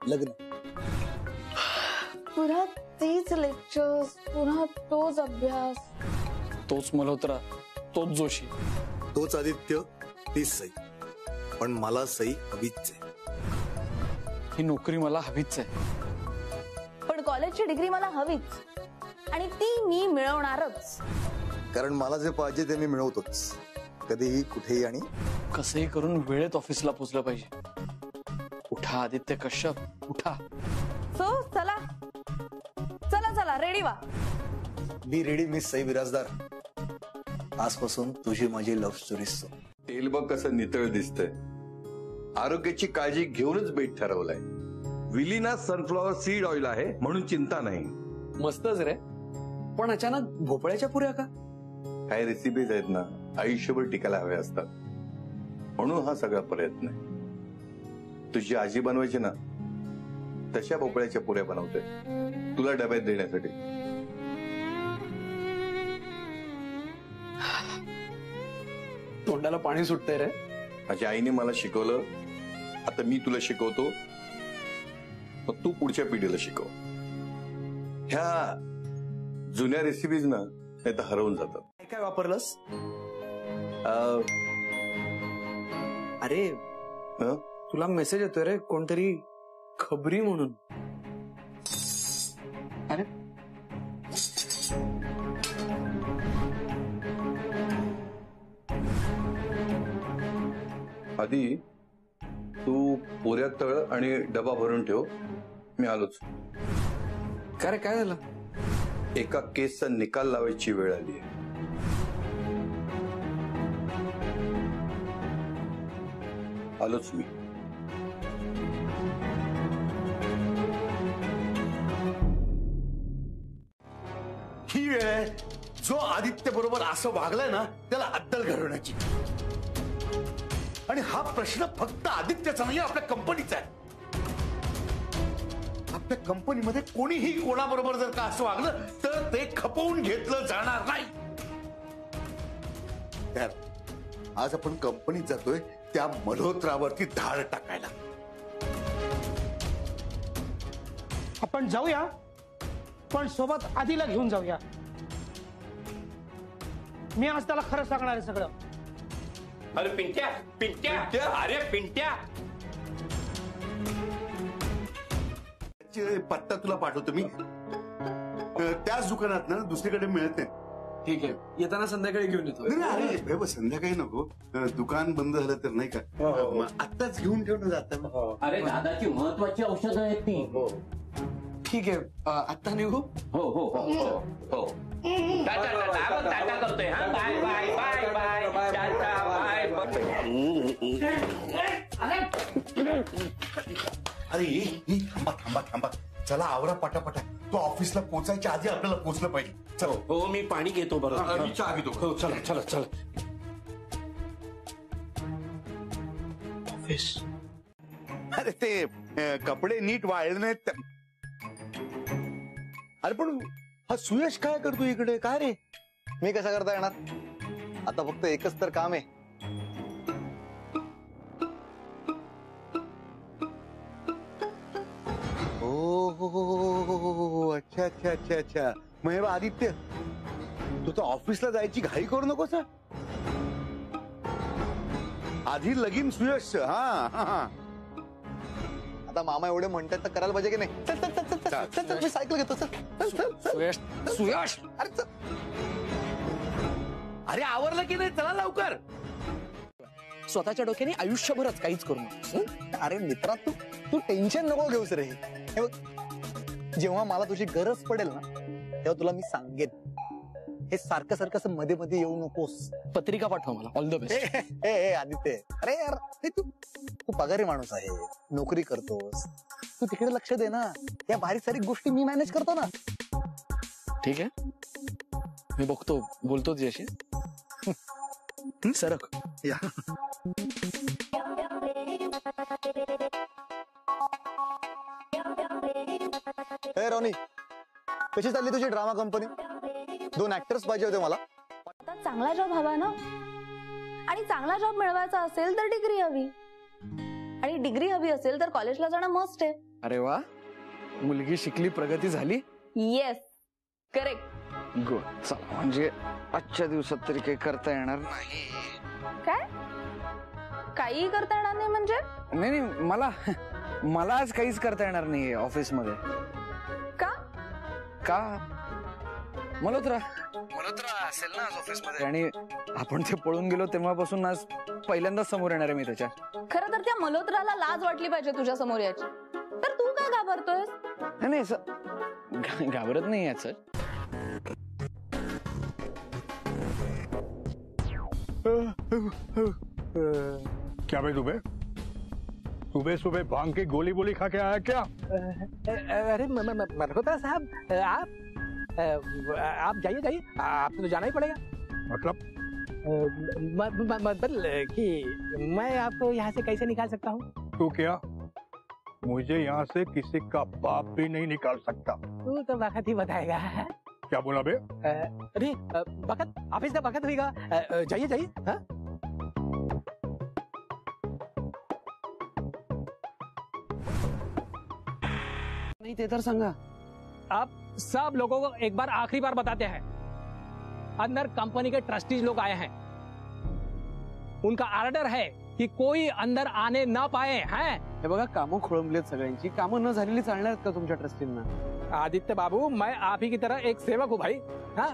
लग्न. पुन्हा तीच लेक्चर्स, पुन्हा तोच अभ्यास, तोच मल्होत्रा, तोच जोशी, तोच आदित्य, तीच सई. पण मला सई हवीच आहे. ही नोकरी मला हवीच आहे. पण कॉलेजची डिग्री मला हवीच, आणि ती मी मिळवणारच. कारण मला जे पाहिजे ते मी मिळवतोच, कधीही कुठेही आणि कसंही करून वेळेत ऑफिसला पोहोचलं पाहिजे. उठा आदित्य कश्यप, उठा. सो चला चला चला, रेडी व्हा. Be ready miss Sai Birajdar. आजपासून तुझी माझी लव्ह स्टोरी सुरू. तेल बघ कसं नितळ दिसतंय. आरोग्याची काळजी घेऊनच बेट ठरवलाय. विलीना सनफ्लॉवर सीड ऑइल आहे म्हणून चिंता नाही. मस्तच रे, पण अचानक भोपळ्याच्या पुऱ्या का? काही रेसिपीज आहेत ना, आयुष्यभर टिकायला हव्या असतात, म्हणून हा सगळा प्रयत्न आहे. तुझी आजी बनवायची ना, तशा भोपळ्याच्या पुऱ्या बनवते तुला डब्यात देण्यासाठी. तोंडाला पाणी सुटतंय रे. माझ्या आईने मला शिकवलं, आता मी तुला शिकवतो, मग तू पुढच्या पिढीला शिकव. ह्या जुन्या रेसिपीज ना नाही तर हरवून जातात. काय वापरलंस? अरे तुला मेसेज येतोय रे, कोणतरी खबरी म्हणून. अरे आधी तू पुऱ्या तळ आणि डबा भरून ठेव, मी आलोच. काय रे, काय झालं? एका केसचा निकाल लावायची वेळ आली आहे. आलोच मी. ही वेळ आहे जो आदित्य बरोबर असं वागलाय ना त्याला अद्दल घडवण्याची. आणि हा प्रश्न फक्त आदित्यचा नाही, आपल्या कंपनीचा आहे. आपल्या कंपनीमध्ये कोणीही कोणाबरोबर जर का असं वागलं तर ते खपवून घेतलं जाणार नाही. तर आज आपण कंपनीत जातोय त्या मल्होत्रावरती धाड टाकायला. आपण जाऊया, पण सोबत आधीला घेऊन जाऊया. मी आज त्याला खरं सांगणार आहे सगळं. अरे पिंट्या पिंट्या, अरे पिंट्या, पत्ता तुला पाठवतो मी. त्याच दुकानात ना दुसरीकडे मिळत नाही. ठीक आहे, येताना संध्याकाळी घेऊन येतो. नाही अरे संध्याकाळी नको, दुकान बंद झालं तर नाही का. आत्ताच घेऊन ठेव ना जाताना. अरे दादाची महत्वाची औषधं आहेत ती. ठीक आहे, आत्ता निघू. हो हो हो हो. टाटा टाटा, टाटा करतोय. हा, bye bye bye bye, tata bye अरे थांबा थांबा थांबा, चला आवरा पटापटा. तो ऑफिसला पोचायच्या आधी आपल्याला पोचलं पाहिजे. चलो. हो, मी पाणी घेतो. बरोबर, मी चहा घेतो. हो, चला चला चला. ऑफिस. अरे ते कपडे नीट वाळले नाहीत. अरे पण हा सुयश काय करतो इकडे? काय रे? मी कसा करता येणार? आता फक्त एकच तर काम आहे. हो, अच्छा अच्छा अच्छा अच्छा. मग हे आदित्य, तू तर ऑफिसला जायची घाई करू नकोस. आधी लगीन सुयश. हा, आता मामा एवढे म्हणतात तर करायला पाहिजे की नाही? चल चल चल चल चल चल, मी सायकल घेतो. चल चल चल. सुयश, सुयश, अरे चल. अरे आवरलं की नाही? चला लवकर. स्वतःच्या डोक्याने आयुष्यभरच काहीच करू नको. अरे मित्रा, तू टेन्शन नको घेऊस रे. हे बघ, जेव्हा मला तुझी गरज पडेल ना तेव्हा तुला मी सांगेन. हे सारखं सारखं असं मध्ये मध्ये येऊ नकोस. पत्रिका पाठवा मला. All the best. ए आदित्य, अरे यार, तू पगारी माणूस आहे, नोकरी करतोस, तू तिकडे लक्ष दे ना. या बारीक सारीक गोष्टी मी मॅनेज करतो ना. ठीक आहे, मी बघतो, बोलतो तुझ्याशी. सरक. या. ए रोनी, कशी चालली तुझी ड्रामा कंपनी? 2 ऍक्टर्स पाहिजे होते मला. आता चांगला जॉब हवा ना, आणि चांगला जॉब मिळवायचा असेल तर डिग्री हवी, आणि डिग्री हवी असेल तर कॉलेजला जाणं मस्ट आहे. अरे वा, मुलगी शिकली, प्रगती झाली. Yes, correct. गुड. चला, म्हणजे आजच्या दिवसात तरी काही करता येणार नाही. काय? काही करता येणार नाही म्हणजे? नाही, मला आज काहीच करता येणार नाही ऑफिसमध्ये. का? का? मल्होत्रा असेल ना आज ऑफिसमध्ये, आणि आपण ते पळून गेलो तेव्हापासून आज पहिल्यांदाच समोर येणार आहे मी त्याच्या. खरं तर त्या मल्होत्राला लाज वाटली पाहिजे तुझ्या समोर याची. तर तू काय घाबरतोय? नाही, असं घाबरत नाही याच. क्या भाई सुबह सुबह भांग की गोली बोली खा के आया क्या? अरे मल्होत्रा साहब, आप जाइए, आपको तो जाना ही पड़ेगा. मतलब मतलब कि मैं आपको यहाँ से कैसे निकाल सकता हूँ? तू क्या? मुझे यहाँ से किसी का बाप भी नहीं निकाल सकता. तू तो वक्त ही बताएगा. क्या बोला बे? अरे वक्त, ऑफिस का वक्त होगा. जाइए. हाँ? नाही ते तर सांगा. आप सब लोगों को एक बार आखिरी बार बताते हैं, अंदर कंपनी के ट्रस्टीज लोग आए हैं. उनका ऑर्डर है कि कोई अंदर आने ना पाए. हैं? हे बघा, कामं खोळंबलीत सगळ्यांची. कामं न झालेली चालणार आहेत का तुमच्या ट्रस्टींना? आदित्य बाबू, मैं आप ही की तरह एक सेवक हूँ भाई. हाँ,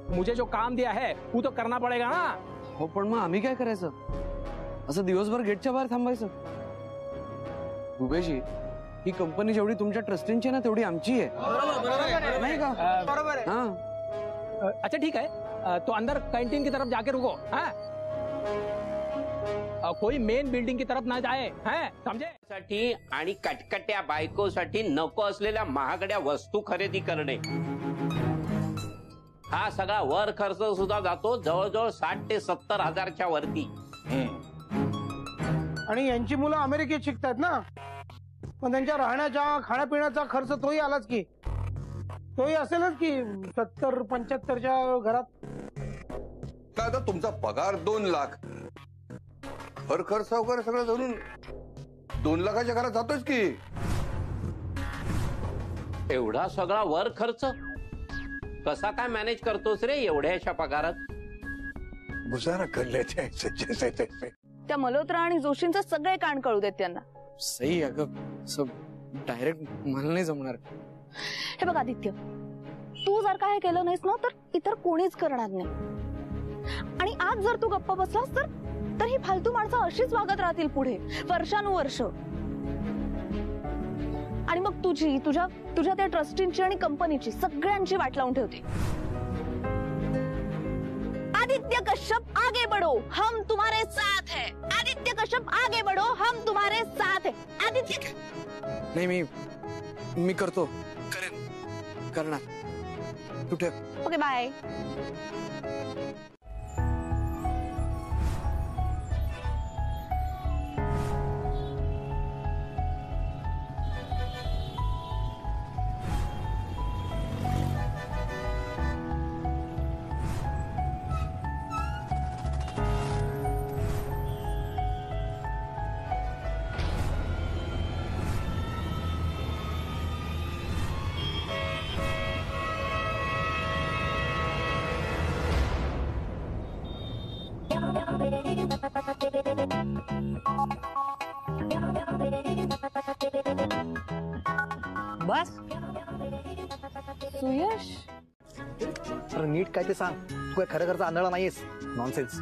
मुझे जो काम दिया है वो तो करना पड़ेगा ना. हो, पण मग आम्ही काय करायचं? असं दिवसभर गेटच्या बाहेर थांबायचं? दुबेजी, ही कंपनी जेवढी तुमच्या ट्रस्टींची आहे ना तेवढी आमची आहे, नाही का? बरोबर है. हाँ. अच्छा ठीक है, तो अंदर कैंटीन की तरफ जाके रुको. हाँ? कोई मेन बिल्डिंग की तरफ ना जाए. हैं? समझे? साठी आणि कटकट्या बायकोसाठी नको असलेल्या महागड्या वस्तू खरेदी करणे, हा सगळा वर खर्च सुद्धा जातो जवळजवळ 60 ते 70 हजारच्या वरती. आणि यांची मुलं अमेरिकेत शिकतात ना, पण त्यांच्या राहण्याच्या खाण्यापिण्याचा खर्च तोही आलाच की. तोही असेलच की 70-75च्या घरात. काय आता तुमचा पगार 2 लाख, घर खर्च वगैरे सगळं धरून 2 लाखाच्या घरात जातोच की. एवढा सगळा वर खर्च कसा काय मॅनेज करतोस रे एवढ्याशा पगारात? गुजारा कर लेते हैं जैसे तैसे. त्या मल्होत्रा आणि जोशींचे सगळे कान कळू देत त्यांना. सही. अगं, सब डायरेक्ट मला नाही जमणार. हे बघ आदित्य, तू जर काय केलं नाहीस ना तर इतर कोणीच करणार नाही. आणि आज जर तू गप्प बसलास तर ही फालतू माणसं अशीच वागत राहतील पुढे वर्षानुवर्ष. आणि मग तुझ्या त्या ट्रस्टींची आणि कंपनीची सगळ्यांची वाट लावून ठेवते. आदित्य कश्यप आगे बढ़ो, हम तुम्हारे साथ है. आदित्य कश्यप आगे बढ़ो, हम तुम्हारे साथ है. आदित्य. नाही, मी करतो, करणार. तू ठेव. Okay, bye. बस सुयश, अरे नीट काय ते सांग. तू काय खरं खरं आंधळा नाहीयेस. नॉनसेन्स.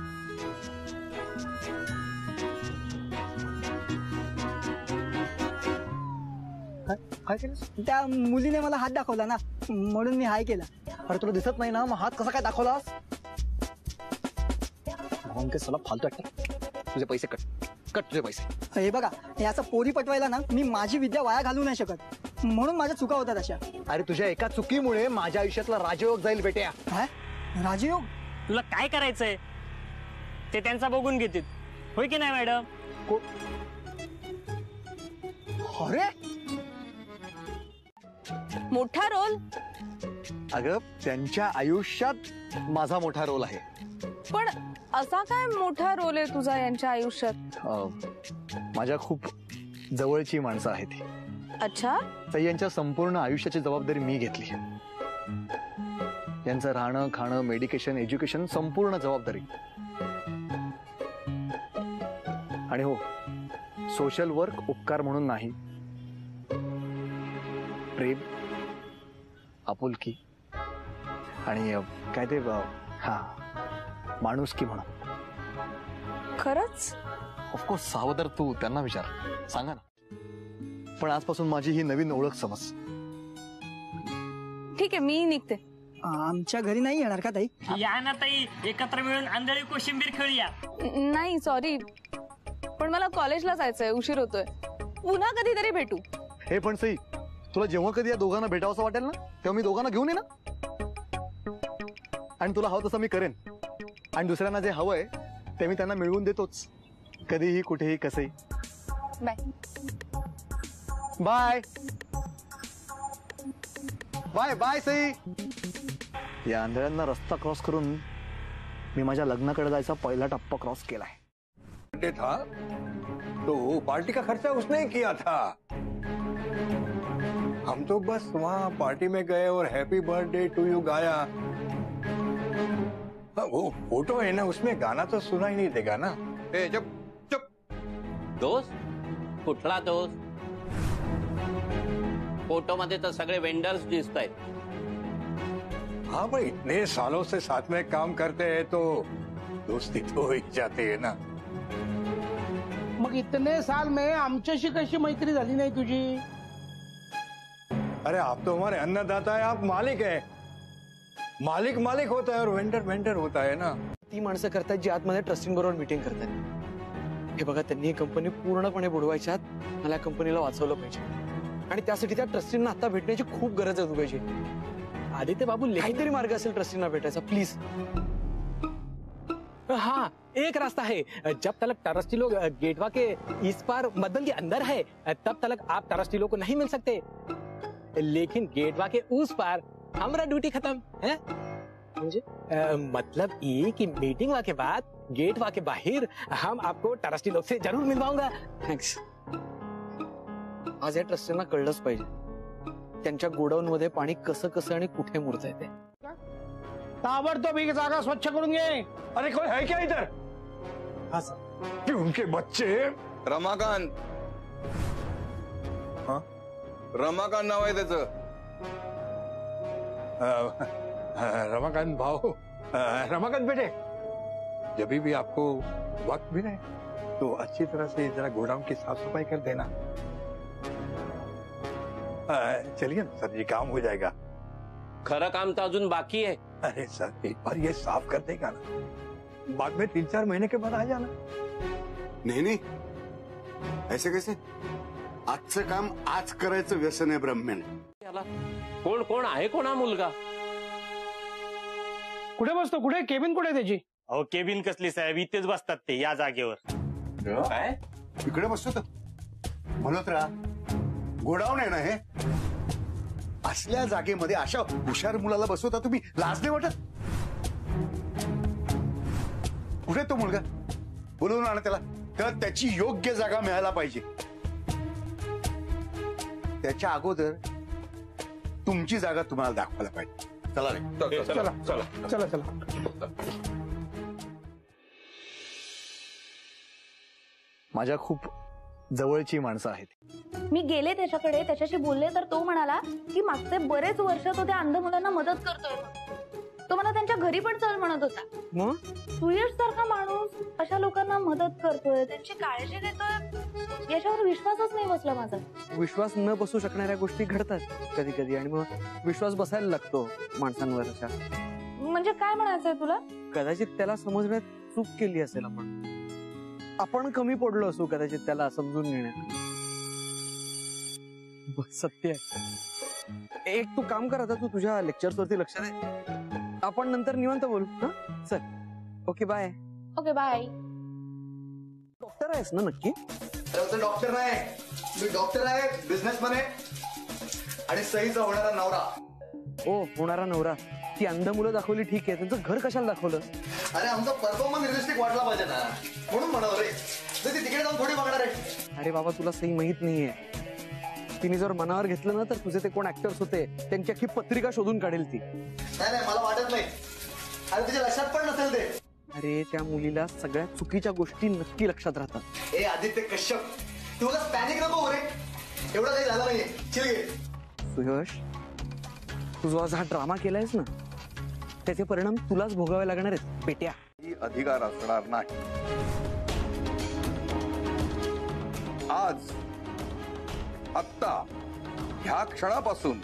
काय केलं? त्या मुलीने मला हात दाखवला ना, म्हणून मी हाय केला. अरे तुला दिसत नाही ना, मग हात कसा काय दाखवलास? चला फालतू ऍक्टर. तुझे पैसे कट तुझे पैसे. हे बघा, हे असं पोरी पटवायला ना मी माझी विद्या वाया घालू नाही शकत, म्हणून माझ्या चुका होतात अशा. अरे तुझ्या एका चुकीमुळे माझ्या आयुष्यातला राजयोग जाईल बेट्या. काय राजयोग? तुला काय करायचंय ते त्यांचा बघून घेतील, होय की नाही मॅडम? अरे मोठा रोल. अगं, त्यांच्या आयुष्यात माझा मोठा रोल आहे. पण असा काय मोठा रोल आहे तुझा यांच्या आयुष्यात? माझ्या खूप जवळची माणसं आहेत. अच्छा, सई यांच्या संपूर्ण आयुष्याची जबाबदारी मी घेतली. यांचं राहणं खाणं मेडिकेशन एज्युकेशन संपूर्ण जबाबदारी. आणि हो, सोशल वर्क उपकार म्हणून नाही, प्रेम आपुलकी आणि काय ते हा माणुसकी म्हणून. खरंच? ऑफकोर्स. सावधार तू त्यांना विचार, सांगा ना. पण आजपासून माझी ही नवीन ओळख समज. ठीक आहे, मी निघते. आमच्या घरी नाही येणार का ताई? या ना ताई, एकत्र मिळून आंधळी कोशिंबीर खेळूया. नाही सॉरी, पण मला कॉलेजला जायचंय, उशीर होतोय. पुन्हा कधीतरी भेटू. हे पण सई, तुला जेव्हा कधी या दोघांना भेटावं वाटेल ना, तेव्हा मी दोघांना घेऊन ये ना. आणि तुला हवं तसं मी करेन. आणि दुसऱ्यांना जे हवंय ते मी त्यांना मिळवून देतोच, कधीही कुठेही कसंही. Bye bye bye bye Sai. या आंधळ्यांना रस्ता क्रॉस करून मी माझ्या लग्नाकडे जायचा पहिला टप्पा क्रॉस केलाय. था तो पार्टी का खर्चा उसने ही किया था. हम तो बस वहाँ पार्टी में गए और हैप्पी बर्थडे टू यू गाया. वो फोटो है ना, उसमें गाना तो सुना ही नहीं देगा ना. चुप चुप. दोस्त? कुठला दोस्त? फोटो मध्ये तर सगळे वेंडर्स दिसत आहेत. हाँ भाई, इतने सालों से साथ में काम करते हैं तो दोस्ती तो हो ही जाती है ना. मग इतने साल में आमच्याशी कशी मैत्री झाली नाही तुझी? अरे आप तो हमारे अन्नदाता है, आप मालिक है. मालिक मालिक होता है और वेंडर वेंडर होता है ना. ती माणसं करतात जी आतमध्ये ट्रस्टिंग बरोबर मीटिंग करतात. हे बघा, त्यांनी ही कंपनी पूर्णपणे बुडवायच्या आत मला कंपनीला वाचवलं पाहिजे. आणि त्यासाठी त्या ट्रस्टींना आता भेटण्याची खूप गरज आहे पाहिजे. आदित्य बाबू, काहीतरी मार्ग असेल ट्रस्टींना भेटायचा, प्लीज. हाँ, एक रास्ता है. जब तक ट्रस्टी लोग गेटवा के इस पार मदन के अंदर है, तब तक आप ट्रस्टी लोग को नहीं मिल सकते. लेकिन गेटवा के उस पार हमारा ड्यूटी खत्म है. मतलब ये कि मीटिंग के बाद गेटवा के बाहर हम आपको ट्रस्टी लोग से जरूर मिलवाऊंगा. थँक्स. आज या ट्रस्टींना कळलंच पाहिजे त्यांच्या गोडाऊन मध्ये पाणी कसं कसं आणि कुठे मुरत आहे ते. ताबडतोब ही जागा स्वच्छ करून घे. अरे कोई है क्या इधर? हाँ सर. कि उनके बच्चे. रमाकांत. हाँ, रमाकांत नाव आहे त्याचं. रमाकांत भाव, रमाकांत बेटे, जब भी आपको वक्त मिले तो अच्छी तरह से जरा गोडाउन की साफ सफाई कर देना. चलिए ना सर जी, काम हो जाएगा. खरं काम तर अजून बाकी आहे. अरे सर, एक बार ये साफ कर देगा ना, बाद में 3-4 महीने के बाद आ जाना. नहीं नहीं, ऐसे कैसे? आजचं काम आज करायचं व्यसन आहे ब्रह्मेन. कोण कोण आहे, कोण हा मुलगा? कुठे बसतो? कुठे केबिन? कुठे त्याची? अहो, केबिन कसली साहेब, इथेच बसतात ते या जागेवर. काय इकडे बसतो तर मल्होत्रा, गोडाऊन आहे ना हे. असल्या जागेमध्ये अशा हुशार मुलाला बसवता तुम्ही, लाज नाही वाटत? कुठे तो मुलगा? बोलवून आणा त्याला. तर त्याची योग्य जागा मिळायला पाहिजे. त्याच्या अगोदर तुमची जागा तुम्हाला दाखवायला पाहिजे. चला रे, चला चला चला चला. माझ्या खूप जवळची माणसं आहेत. मी गेले त्याच्याकडे, त्याच्याशी बोलले तर तो म्हणाला की मागचे बरेच वर्ष तो त्या अंध मुलांना मदत करतोय. तो मला त्यांच्या घरी पण चल म्हणत होता. मग सुयश सारखा माणूस अशा लोकांना मदत करतोय, त्यांची काळजी घेतोय, याच्यावर विश्वासच नाही बसला माझा. विश्वास न बसू शकणाऱ्या गोष्टी घडतात कधी कधी, आणि मग विश्वास बसायला लागतो माणसांवर. अशा म्हणजे काय म्हणायचंय तुला? कदाचित त्याला समजण्यात चूक केली असेल आपण कमी पडलो असू कदाचित त्याला समजून घेण्यात. सत्य आहे. एक तू काम कर, आता तू तुझ्या लेक्चर्स वरती लक्ष दे. आपण नंतर निवांत बोलू. हा चल, okay bye. Okay bye. Doctor आहेस ना नक्की? डॉक्टर नाही, मी डॉक्टर आहे, बिझनेसमॅन आहे आणि सईचा होणारा नवरा. ओ, होणारा नवरा. ती अंध मुलं दाखवली ठीक आहे, त्यांचं घर कशाला दाखवलं? अरे आमचा परफॉर्मन्स रिअलिस्टिक वाटला पाहिजे ना, म्हणून म्हणावं रे. तिकडे जाऊन थोडी बघणार आहे. अरे बाबा, तुला सई माहित नाहीये. तिने जर मनावर घेतलं ना तर तुझे ते कोण ऍक्टर्स होते त्यांची अख्खी पत्रिका शोधून काढेल ती. नाही मला वाटत नाही. अरे तुझ्या लक्षात पण नसेल ते. अरे त्या मुलीला सगळ्या चुकीच्या गोष्टी नक्की लक्षात राहतात. ए आदित्य कश्यप, तू उगाच पॅनिक नको रे. एवढं काही झालं नाहीये. चिल घे. सुयश, तू जो आज हा ड्रामा केलायस ना त्याचे परिणाम तुलाच भोगावे लागणार आहेत पेट्या. अधिकार असणार नाही. आज आत्ता ह्या क्षणापासून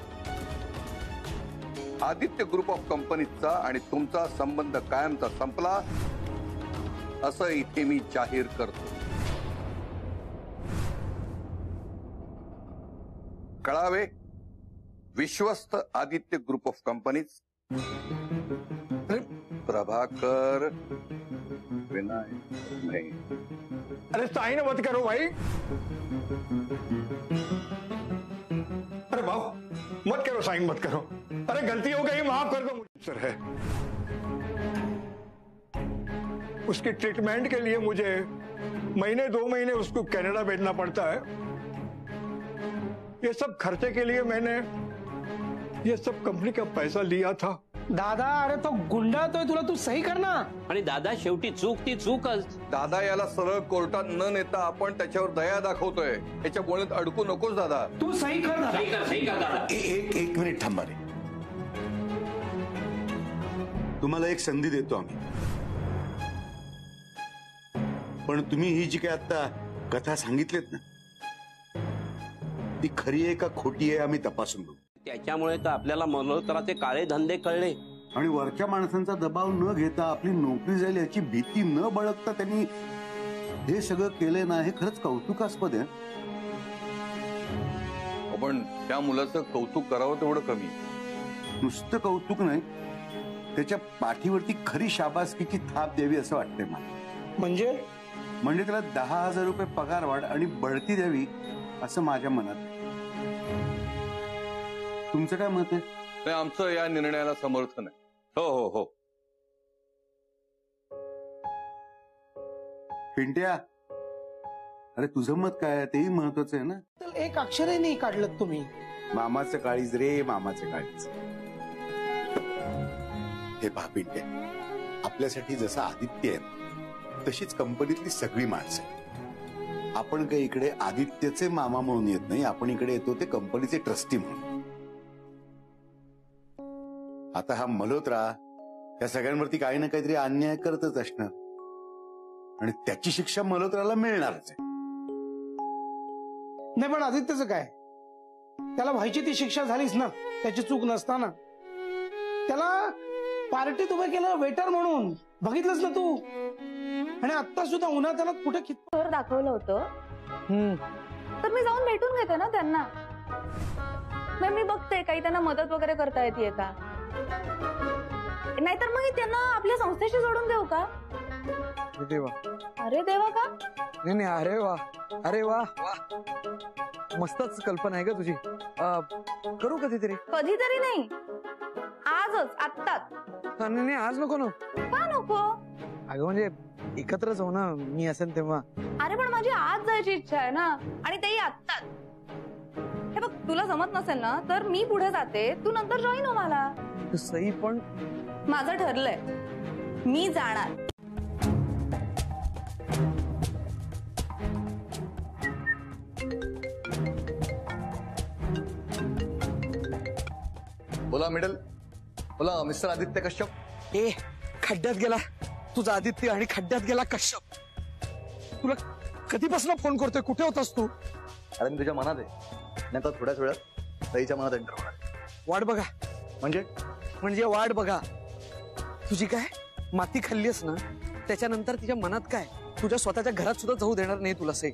आदित्य ग्रुप ऑफ कंपनीचा आणि तुमचा संबंध कायमचा संपला असं इथे मी जाहीर करतो. कळावे, विश्वस्त Aditya group of companies, Prabhakar Vinayak नहीं. अरे साइन मत करो भाई. अरे भाव मत करो, साइन मत करो. अरे गलती हो गई, माफ कर दो. सर है उसकी ट्रीटमेंट के लिए मुझे महीने 2 महीने उसको कनाडा भेजना पड़ता है. ये सब खर्चे के लिए मैंने ये सब कंपनी का पैसा लिया था. दादा अरे तो गुंडाळतोय तुला, तू सही कर ना. आणि दादा शेवटी चूक ती चूकच. दादा याला सरळ कोर्टात न नेता आपण त्याच्यावर दया दाखवतोय. याच्या बोलण्यात अडकू नकोस दादा. तू सही कर दादा. सही कर दादा. एक मिनिट थांबा रे. तुम्हाला एक संधी देतो आम्ही, पण तुम्ही ही जी काय आता कथा सांगितलीत ना ती खरी आहे का खोटी आहे आम्ही तपासून बघू. त्याच्यामुळे तर आपल्याला मल्होत्राचे काळे धंदे कळले. आणि वरच्या माणसांचा दबाव न घेता आपली नोकरी जाईल याची भीती न बाळगता त्यांनी हे सगळं केलंय ना, हे खरंच कौतुकास्पद आहे. पण त्या मुलाचं कौतुक करावं तेवढं कमी. नुसतं कौतुक नाही, त्याच्या पाठीवरती खरी शाबासकीची थाप द्यावी असं वाटतंय मला. म्हणजे त्याला 10,000 रुपये पगार वाढ आणि बढती द्यावी असं माझ्या मनात. तुमचं काय मत आहे? ते आमचं या निर्णयाला समर्थन आहे. हो हो हो. पिंट्या, अरे तुझं मत काय तेही महत्वाचं आहे ना. एक अक्षरही नाही काढलं तुम्ही. मामाचं काळीज रे, मामाचं काळीज. हे पहा पिंट्या, आपल्यासाठी जसं आदित्य आहे तशीच कंपनीतली सगळी माणसं. आपण काही इकडे आदित्यचे मामा म्हणून येत नाही, आपण इकडे येतो ते कंपनीचे ट्रस्टी म्हणून. आता हा मल्होत्रा या सगळ्यांवरती काही ना काहीतरी अन्याय करतच असणार आणि त्याची शिक्षा मल्होत्राला मिळणारच आहे. नाही पण आदित्यचं काय, त्याला व्हायची ती शिक्षा झालीच ना, त्याची चूक नसताना. त्याला पार्टीत उभं केलं वेटर म्हणून, बघितलंस ना तू. आणि आता सुद्धा उन्हातानात कुठे तर दाखवलं होतं तर मी जाऊन भेटून घेते ना त्यांना. मी बघते काही त्यांना मदत वगैरे करता येते का, नाहीतर मग त्यांना आपल्या संस्थेशी जोडून देऊ का. देवा. अरे देवा का? नाही. अरे वा, अरे वा वा, मस्तच कल्पना आहे का तुझी. करू कधीतरी. कधीतरी नाही, आजच, आत्ताच. नाही आज नको ना. का नको? अगं म्हणजे एकत्र जाऊ ना, मी असेल तेव्हा. अरे पण माझी आज जायची इच्छा आहे ना, आणि तेही आत्ताच. हे बघ, तुला जमत नसेल ना तर मी पुढे जाते, तू नंतर जॉईन हो मला. सही पण माझं ठरलंय, मी जाणार. बोला मिडल. बोला मिस्टर आदित्य कश्यप. ए खड्ड्यात गेला तुझा आदित्य आणि खड्ड्यात गेला कश्यप. तुला कधीपासून फोन करतोय, कुठे होतास तू? अरे मी तुझ्या मनात आहे, नाही तर थोड्याच वेळात सईच्या मनात एंटर होणार. वाट बघा. म्हणजे वाट बघा. तुझी काय माती खाल्लीस ना, त्याच्यानंतर तिच्या मनात काय, तुझ्या स्वतःच्या घरात सुद्धा जाऊ देणार नाही तुला. से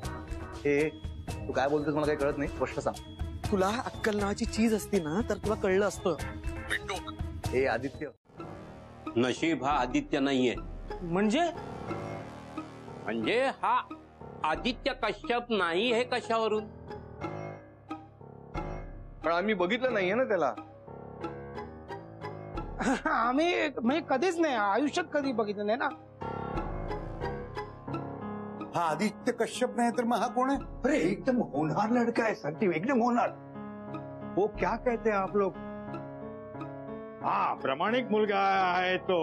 हे तू काय बोलतोस मला काही कळत नाही, स्पष्ट सांग. तुला अक्कल नावाची चीज असती ना तर तुला कळलं असतं. हे आदित्य, नशीब हा आदित्य नाहीये. म्हणजे हा आदित्य कश्यप नाही, हे कशावरून? पण आम्ही बघितलं नाहीये ना त्याला. आम्ही म्हणजे कधीच नाही, आयुष्यात कधी बघितलं नाही ना. हा आदित्य कश्यप नाही तर मग हा कोण आहे? अरे एकदम होनहार लड़का है संदीप, एकदम होनहार. वो क्या कहते हैं आप लोग? हाँ, प्रामाणिक मुलगा है तो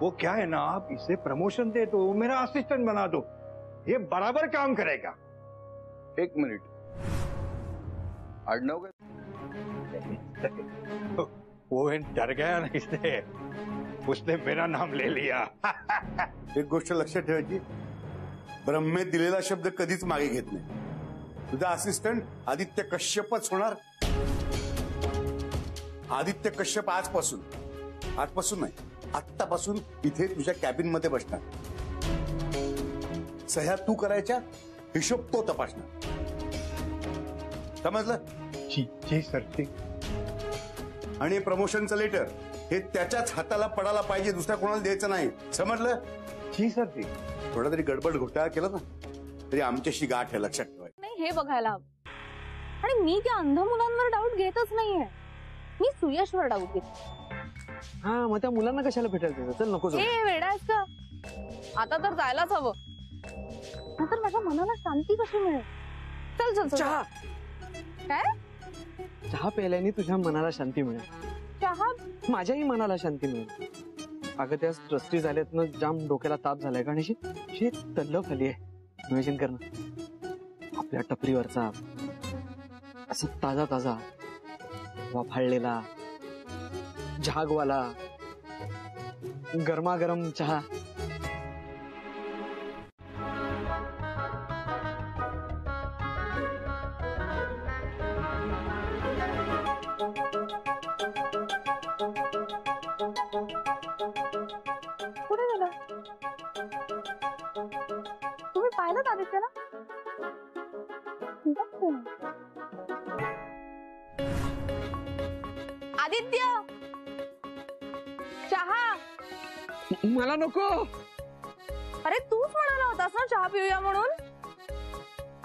वो क्या है ना, आप इसे प्रमोशन दे दो, मेरा असिस्टेंट बना दो, ये बराबर काम करेगा. एक मिनिट, आडनाव काय? वो डर गया ना इसने, उसने मेरा नाम ले लिया. एक गोष्ट लक्षात ठेवायची, ब्रह्मे दिलेला शब्द कधीच मागे घेत नाही. तुझा असिस्टंट आदित्य कश्यपच होणार. आदित्य कश्यप आजपासून नाही, आत्तापासून इथे तुझ्या कॅबिन मध्ये बसणार. सह्या तू करायच्या, हिशोब तो तपासणार. समजलं? जी सर. आणि प्रमोशनचं लेटर हे त्याच्याच हाताला पडायला पाहिजे, दुसऱ्या कोणाला द्यायचं नाही. समजलं? जी सर. थोडा तरी गडबड घोटाळा केला ना तरी आमच्याशी गाठ आहे, लक्षात ठेवाय. नाही हे बघायला हवं. आणि मी त्या अंध मुलांवर डाऊट घेतच नाहीये, मी सुयशवर डाऊट घेते. हा, मग त्या मुलांना कशाला भेटायचं? चल नको जाऊ. हे वेडायच का? आता तर जायलाच हवं, नाहीतर माझ्या मनाला शांती कशी मिळेल? चल चल चल. चहा काय? चहा प्यायल्याने तुझ्या मनाला शांती मिळेल. चहा? माझ्याही मनाला शांती मिळेल. अगं त्या ट्रस्टी झाल्यात ना, जाम डोक्याला ताप झालाय. कारण अशी तल्लफ आली आहे. नियोजन करणं आपल्या टपरीवरचा असं ताजा ताजा वाफाळलेला झागवाला गरमागरम चहा. कुठे गेला? तुम्ही पाहिलं आदित्यला? आदित्य, चहा. मला नको. अरे तूच म्हणाला होतास ना चहा पिऊया म्हणून.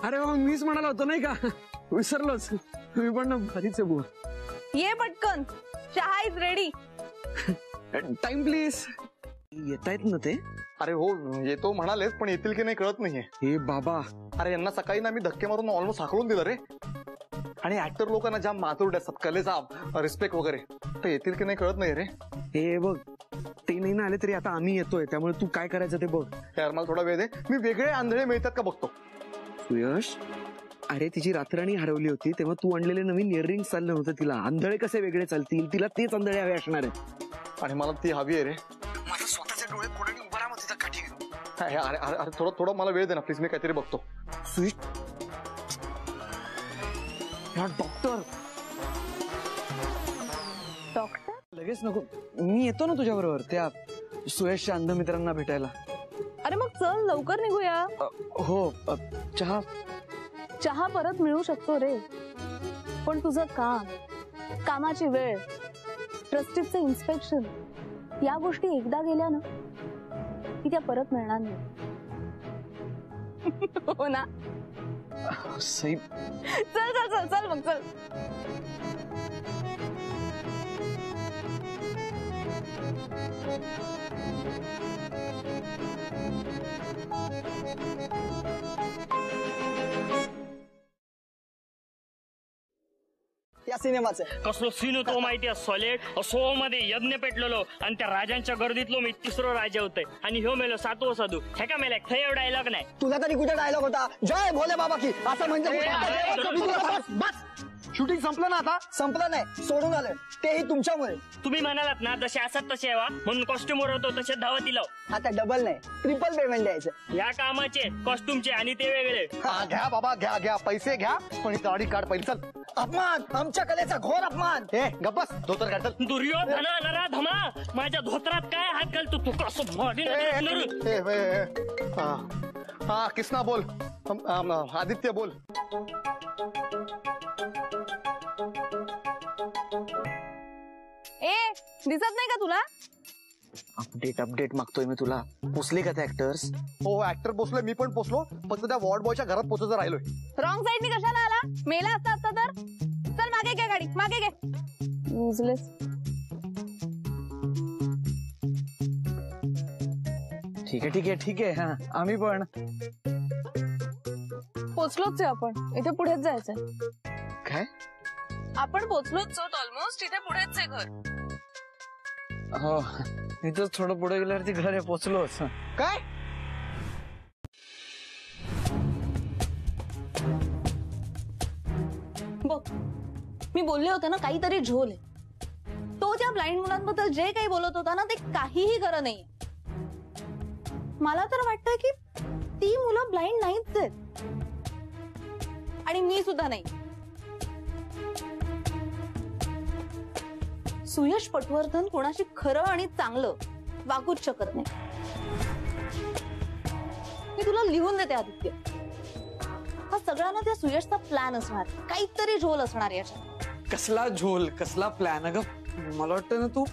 अरे हो, मीच म्हणाला होतो नाही का, विसरलोच. तुम्ही पण भारीच आहे बुवा. ये पटकन, चहा इज रेडी. Time please. येतायत ना ते? अरे हो, येतो म्हणालेच, पण येतील की नाही कळत नाहीये. हे बाबा, अरे यांना सकाळी ना मी धक्के मारून ऑलमोस्ट हाकलून दिलं रे. आणि ऍक्टर लोकांना ज्या मातुरड असतात, कलेचा रिस्पेक्ट वगैरे, तर येतील की नाही कळत नाही रे. हे बघ, ते नाही ना आले तरी आता आम्ही येतोय, त्यामुळे तू काय करायचं ते बघ. यार मला थोडा वेळ दे, मी वेगळे आंधळे मिळतात का बघतो. सुयश, अरे तिची रातराणी हरवली होती तेव्हा तू आणलेले नवीन इयरिंग चाललं होतं तिला. आंधळे कसे वेगळे चालतील? तिला तेच आंधळे हवे असणार आहेत. आणि मला ती हवी आहे रे. माझे स्वतःचे डोळे पुढे उभा राहा तिथं काठी घेऊन. अरे अरे थोडं मला वेळ दे ना प्लीज, मी काहीतरी बघतो. सुयश, डॉक्टर लगेच नको, मी येतो ना तुझ्या बरोबर त्या सुयशच्या अंध मित्रांना भेटायला. अरे मग चल लवकर निघूया. हो. चहा? चहा परत मिळू शकतो रे, पण तुझं काम, कामाची वेळ, ट्रस्टीचं इन्स्पेक्शन, या गोष्टी एकदा गेल्या ना की त्या परत मिळणार नाही. हो ना? सई, चल चल चल चल मग चल. या सिनेमाचं कसलो सीन होतो माहिती आहे? सॉलिड सो मध्ये यज्ञ पेटलेलो आणि त्या राजांच्या गर्दीतलो मी तिसरो राजा होतोय आणि ह्यो मेलो सातवो साधू. हे का मेला खय डायलॉग नाही. तुला तरी कुठे डायलॉग होता? जय भोले बाबा की असं म्हणजे. शूटिंग संपलं ना आता? संपलं नाही, सोडून आलं. तेही तुमच्यामुळे. तुम्ही म्हणालात ना जसे असतात तसे व्हा म्हणून कॉस्ट्युम वर होतो तसे धावती लाव. आता डबल नाही, ट्रिपल पेमेंट द्यायचं. या कामाचे कॉस्ट्युमचे आणि ते वेगळे. घ्या बाबा, घ्या पैसे घ्या, पण गाडी काढ पहिले. चल. अपमान, आमच्या कलेचा घोर अपमान. ए गप्पस, धोतर काढ. चल. दुर्योधना नरा धमा, माझ्या धोत्रात काय हात घालतो तू? कसं हा किसना बोल. आदित्य बोल. ए दिसत नाही का तुला? अपडेट मागतोय मी तुला. पोचले का ते ऍक्टर्स? हो ऍक्टर पोचलोय, मी पण पोचलो, फक्त त्या वॉर्ड बॉयच्या घरात पोचायचं राहिलोय. रॉंग साईडनी कशाला आला? मेला असता असता तर. चल मागे घे गाडी, मागे घे. युजलेस. ठीक आहे ठीक आहे ठीक आहे. हा आम्ही पण पोचलोच आहे आपण, इथे पुढेच जायचंय. काय? आपण पोचलोच आहोत ऑलमोस्ट, इथे पुढेच आहे घर. हो इथं थोडं पुढे गेल्यावरती घर आहे, पोचलोच. काय? बघ मी बोलले होते ना काहीतरी झोल आहे. तो त्या ब्लाइंड मुलांबद्दल जे काही बोलत होता ना ते काहीही खरं नाहीये. मला तर वाटतंय की ती मुलं ब्लाइंड नाहीच आहेत आणि मी सुद्धा नाही. सुयश पटवर्धन कोणाशी खरं आणि चांगलं वागूच शकत नाही. मी तुला लिहून देते आदित्य, हा सगळा ना त्या सुयशचा प्लॅन असणार, काहीतरी झोल असणार याच्यात. कसला झोल कसला प्लॅन? अगं मला वाटतं ना तू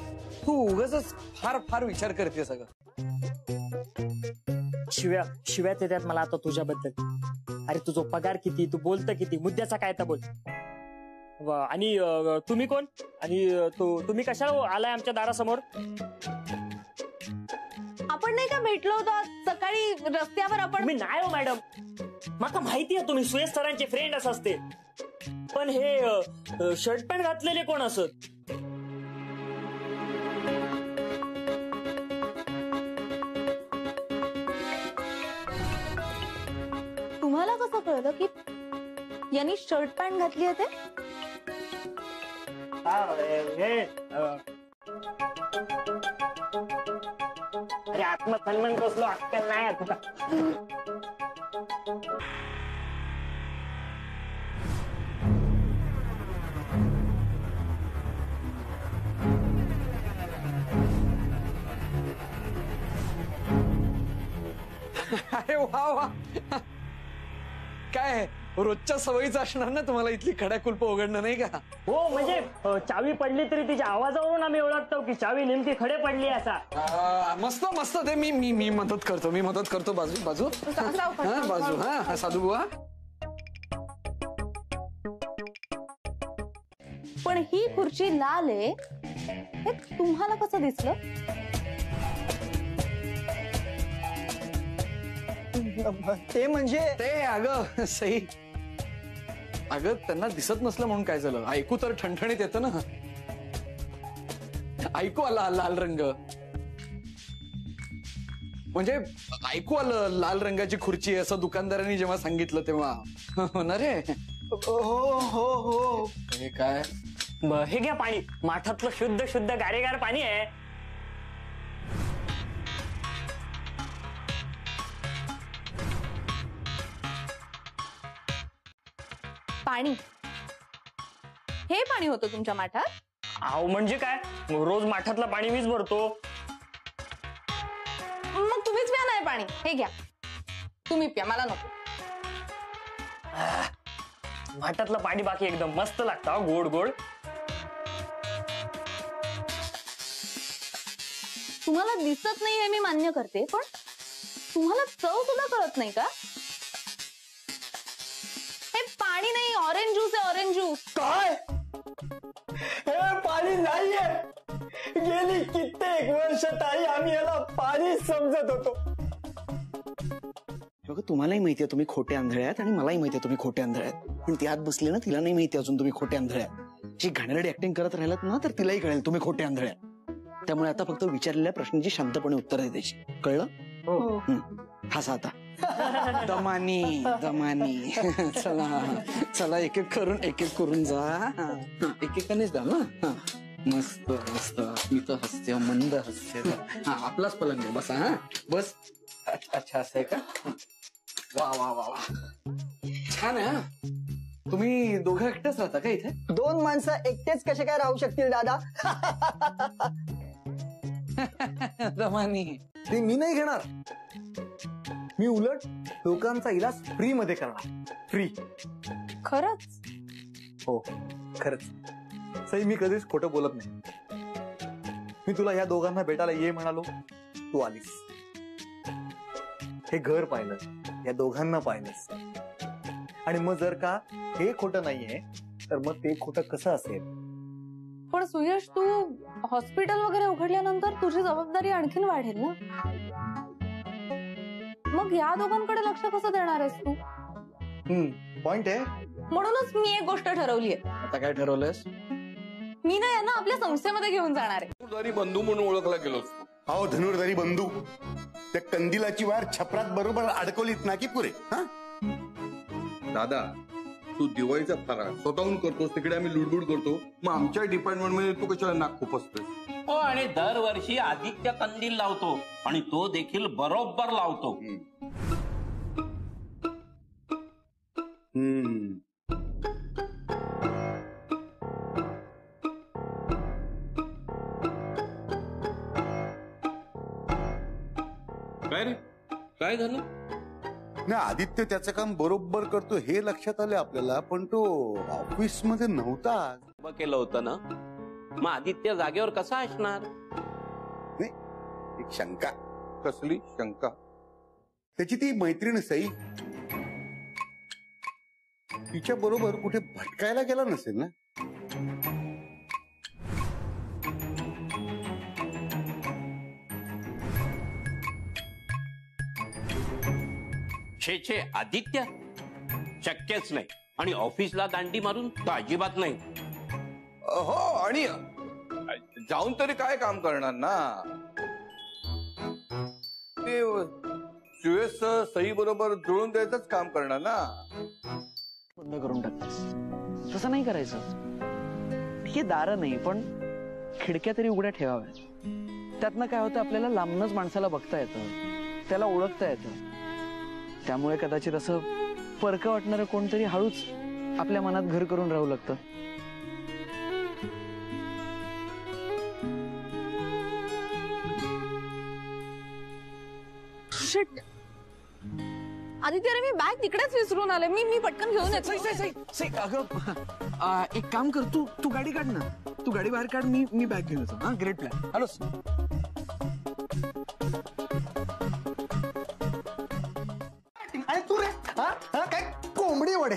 तू उगाच फार फार विचार करते सगळं. शिव्या येतात मला आता तुझ्याबद्दल. अरे तुझा पगार किती, तू बोलतं किती, मुद्द्याचा काय तर बोल. आणि तुम्ही कोण आणि तुम्ही कशाला आलाय आमच्या दारासमोर? आपण नाही का भेटलो होतो आज सकाळी रस्त्यावर? आपण मी नाही हो मॅडम, मला माहिती आहे तुम्ही सुयश सरांचे फ्रेंड असते. पण हे शर्ट पॅन्ट घातलेले कोण असत? तुम्हाला कसं कळलं की यांनी शर्ट पॅन्ट घातली आहे ते? अरे आत्मसन्मान कसलो अक्कल नाही आता. अरे वा वा, काय रोजच्या सवयीचं असणार ना तुम्हाला इथली खड्याकुल्प उघडणं, नाही का? हो म्हणजे चावी पडली तरी तिच्या आवाजावरून आम्ही ओळखतो की चावी नेमकी खडे पडली असा. मस्त मस्त. ते मी मी मी मदत करतो. बाजू बाजू हा बाजू. हा साधू बुवा. पण ही खुर्ची लाल आहे हे तुम्हाला कसं दिसलं? ते म्हणजे ते अगं सई, अगं त्यांना दिसत नसलं म्हणून काय झालं, ऐकू तर ठणठणीत येतं ना. ऐकू आला लाल रंग म्हणजे ऐकू आलं लाल रंगाची खुर्ची असं दुकानदारांनी जेव्हा सांगितलं तेव्हा. हो ना रे? हो. हे काय? हे घ्या पाणी, माठातलं शुद्ध शुद्ध गारेगार पाणी आहे. पाणी? हे पाणी होतं तुमच्या माठात? आव म्हणजे काय, रोज माठातलं पाणी मीच भरतो. मग तुम्हीच प्या नाही पाणी. हे घ्या तुम्ही प्या, मला नको. माठातलं पाणी बाकी एकदम मस्त लागतं, गोड गोड. तुम्हाला दिसत नाही हे मी मान्य करते, पण तुम्हाला चव सुद्धा कळत नाही का? हे पाणी नाही, ऑरेंज ज्यूस आहे, ऑरेंज ज्यूस. काय? हे पाणी नाहीये. गेली कित्येक वर्ष ताई आम्ही याला पाणी समजत होतो. तुम्हालाही माहितीये तुम्ही खोटे आंधळे आहात आणि मलाही माहितीये तुम्ही खोटे आंधळे आहात. पण ती आत बसली ना, तिला नाही माहिती अजून तुम्ही खोटे आंधळे आहात. जी घाणेरडी ऍक्टिंग करत राहिलात ना तर तिलाही कळेल तुम्ही खोटे आंधळे आहात. त्यामुळे आता फक्त विचारलेल्या प्रश्नांची शांतपणे उत्तर द्यायची. कळलं? हसा आता. दमानी दमानी. चला एक एक करून जा. एकेकानेच जा ना. मस्त मस्त. मी तर हसते, मंद हसते. हा आपलाच पलंग आहे. बसा. हा बस. अच्छा असं आहे का? वा वा वा वा, छान आहे. तुम्ही दोघं एकटेच राहता का इथे? 2 माणसं एकटेच कसे काय राहू शकतील दादा? दमानी. ते मी नाही घेणार. मी उलट लोकांचा इलाज फ्री मध्ये करणार. फ्री. खरंच? हो खरंच. सई मी कधीच खोटं बोलत नाही. मी तुला या दोघांना भेटायला ये म्हणालो, तू आलीस. हे घर पाहिलं, या दोघांना पाहिलंस. आणि मग जर का हे खोटं नाहीये तर मग ते खोटं कसं असेल? पण सुयश, तू हॉस्पिटल वगैरे उघडल्यानंतर तुझी जबाबदारी आणखीन वाढेल ना. मग या दोघांकडे लक्ष कसं देणार आहेस तू? पॉइंट आहे. म्हणूनच मी एक गोष्ट ठरवली आहे. आता काय ठरवलंयस? मी ना यांना आपल्या संस्थेमध्ये घेऊन जाणार आहे. धनुर्धारी बंधू म्हणून ओळखला गेलो. अहो धनुर्धारी बंधू, त्या कंदिलाची वार छपरात बरोबर अडकवलीत ना की पुरे. हा दादा, तू दिवाळीचा फराळ स्वतःहून करतोस, तिकडे आम्ही लुडबुड करतो, मग आमच्या डिपार्टमेंट मध्ये तू कशाला नाक खुपसतोस? हो, आणि दरवर्षी आदित्य कंदील लावतो आणि तो देखील बरोबर लावतो. काय रे, काय झालं? नाही, आदित्य त्याचं काम बरोबर करतो हे लक्षात आलं आपल्याला, पण तो ऑफिस मध्ये नव्हता. केलं होतं ना, मग आदित्य जागेवर कसा असणार? नाही, एक शंका. कसली शंका? त्याची ती मैत्रीण सई तिच्या बरोबर कुठे भटकायला गेला नसेल ना? छे छे, आदित्य शक्यच नाही. आणि ऑफिसला दांडी मारून तो अजिबात नाही. हो, आणि जाऊन तरी काय काम करणार ना? ते सुयश सई बरोबर जुळून द्यायचंच काम करणार ना. बंद करून टाकतेस तसं नाही करायचं. हे दारं नाही, पण खिडक्या तरी उघड्या ठेवाव्या. त्यातनं काय होतं, आपल्याला लांबनच माणसाला बघता येतं, त्याला ओळखता येतं. त्यामुळे कदाचित असं परकं वाटणारं कोणतरी हळूच आपल्या मनात घर करून राहू लागतं. शिट, आदित्य रे, मी बॅग तिकडेच विसरून आले. मी पटकन घेऊन येतो. अगं, एक काम कर, तू गाडी काढ ना. तू गाडी बाहेर काढ, मी बॅग घेऊन येतो. हा, ग्रेट प्लॅन. हॅलोस. आणि तू रे, काय कोंबडी वडे,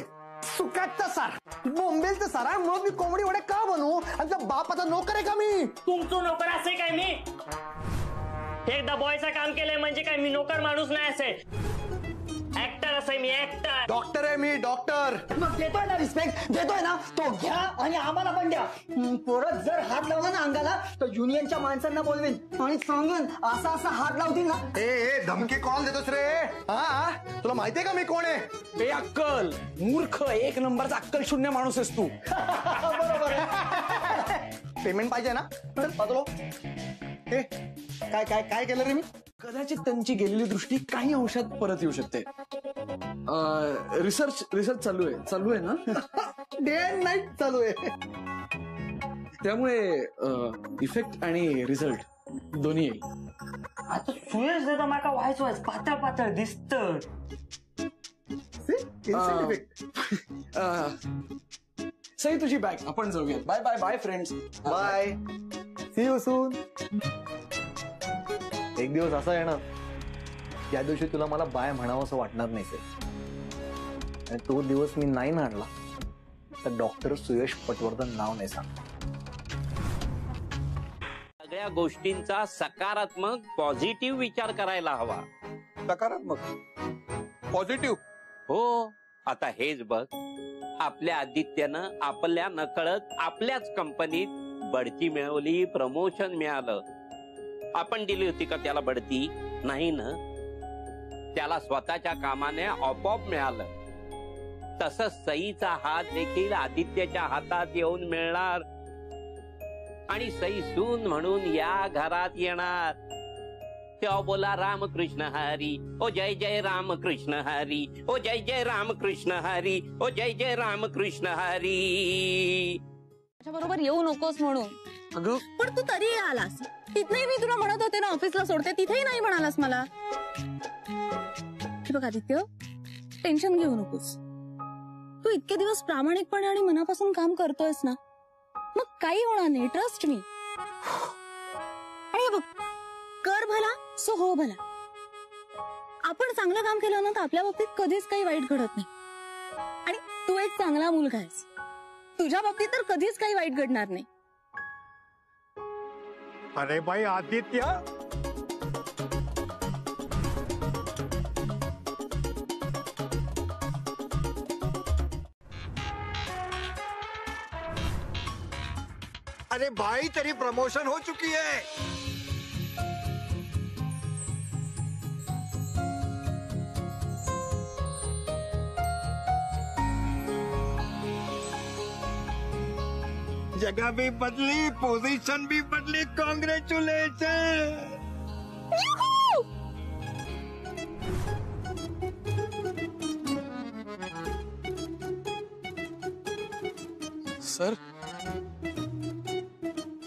सुकाटचा सार, बोंबेलचा सार. मग मी कोंबडी वडे का बनवू? आणि बापाचा नोकर आहे का मी? तुमचं नोकर असे काय? मी एकदा बॉयचं काम केलंय म्हणजे काय मी नोकर माणूस नाही असे. ऍक्टर असे मी, ऍक्टर. डॉक्टर आहे मी, डॉक्टर. मग देतोय ना रिस्पेक्ट, देतोय ना, तो घ्या आणि आम्हाला पण द्या. परत जर हात लावला ना अंगाला तर युनियनच्या माणसांना बोलवेन आणि सांगेन असा असा हात लावतील ना. ए धमकी कोण देतोस रे? हा, तुला माहितीये का मी कोण आहे? बेअक्कल, मूर्ख, एक नंबरचा अक्कल शून्य माणूस आहेस तू. बरोबर. पेमेंट पाहिजे ना? पाहतो. काय काय काय केलं रे मी? कदाचित त्यांची गेलेली दृष्टी काही अंशात परत येऊ शकते. रिसर्च चालू आहे ना? डे अँड नाईट चालू आहे. त्यामुळे इफेक्ट आणि रिझल्ट दोन्ही येईल. आता सुयश दादा माका व्हायच पातळ पातळ दिसत. सई, तुझी बॅग आपण जाऊया. Bye bye bye friends. Bye, see you soon. एक दिवस असा येणार त्या दिवशी तुला मला बाय म्हणावं असं वाटणार नाही सर. आणि तो दिवस मी नाही आणला तर डॉक्टर सुयश पटवर्धन नाव नाही सांग. सगळ्या गोष्टींचा सकारात्मक पॉझिटिव्ह विचार करायला हवा. सकारात्मक पॉझिटिव्ह? हो, आता हेच बघ, आपल्या आदित्यानं आपल्या नकळत आपल्याच कंपनीत बढती मिळवली, प्रमोशन मिळालं. आपण दिली होती का त्याला बढती? नाही ना. त्याला स्वतःच्या कामाने आपोआप मिळालं. तसंच सईचा हात देखील आदित्यच्या हातात येऊन मिळणार आणि सई सून म्हणून या घरात येणार. तेव्हा बोला रामकृष्ण हरी, ओ जय जय रामकृष्ण हरी, ओ जय जय रामकृष्ण हरी, ओ जय जय रामकृष्ण हरी. बरोबर येऊ नकोस म्हणून. अगं, पण तू तरी आलास. तिथेही मी तुला म्हणत होते ना ऑफिसला सोडते, तिथेही नाही म्हणालास मला. बघ आदित्य, टेन्शन घेऊ नकोस. तू इतके दिवस प्रामाणिकपणे आणि मनापासून काम करतोयस ना, मग काही होणार नाही. Trust me. आणि बघ, कर भला सो हो भला. आपण चांगलं काम केलं ना तर आपल्या बाबतीत कधीच काही वाईट घडत नाही. आणि तू एक चांगला मुलगा आहेस. तुझ्या बाबतीत तर कधीच काही वाईट घडणार नाही. अरे भाई आदित्य, अरे भाई तेरी प्रमोशन हो चुकी है। जगह भी बदली, पोजीशन भी बदली। कांग्रेचुलेशन। सर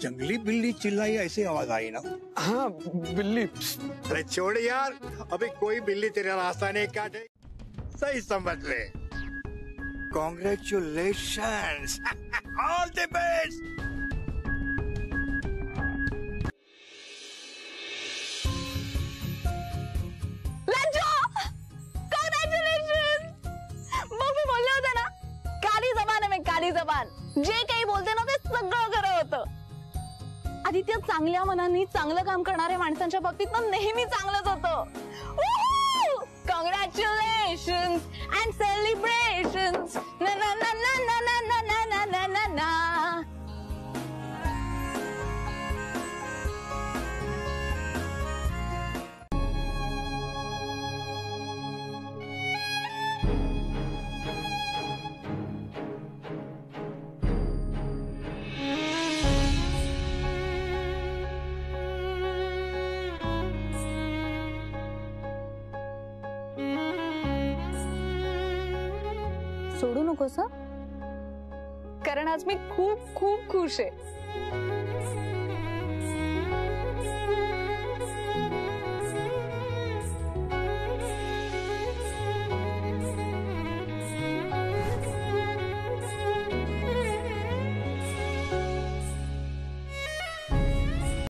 जंगली बिल्ली चिल्लाई ऐसी आवाज आई ना? हाँ बिल्ली। अरे छोड़ यार, अभी कोई बिल्ली तेरा रास्ता नहीं काटे। सही समझ ले। कॉन्ग्रेचुलेशंस। All the best. काली जबान, जे काही बोलते ना ते सगळं खरं होतं। आदित्य चांगल्या मनाने चांगलं काम करणाऱ्या माणसांच्या बाबतीत ना नेहमी चांगलंच होतं। कॉंग्रॅच्युलेशन्स अँड सेलिब्रेशन्स ना ना ना ना ना ना ना ना ना ना ना। सोडू नकोस, कारण आज मी खूप खूप खुश आहे।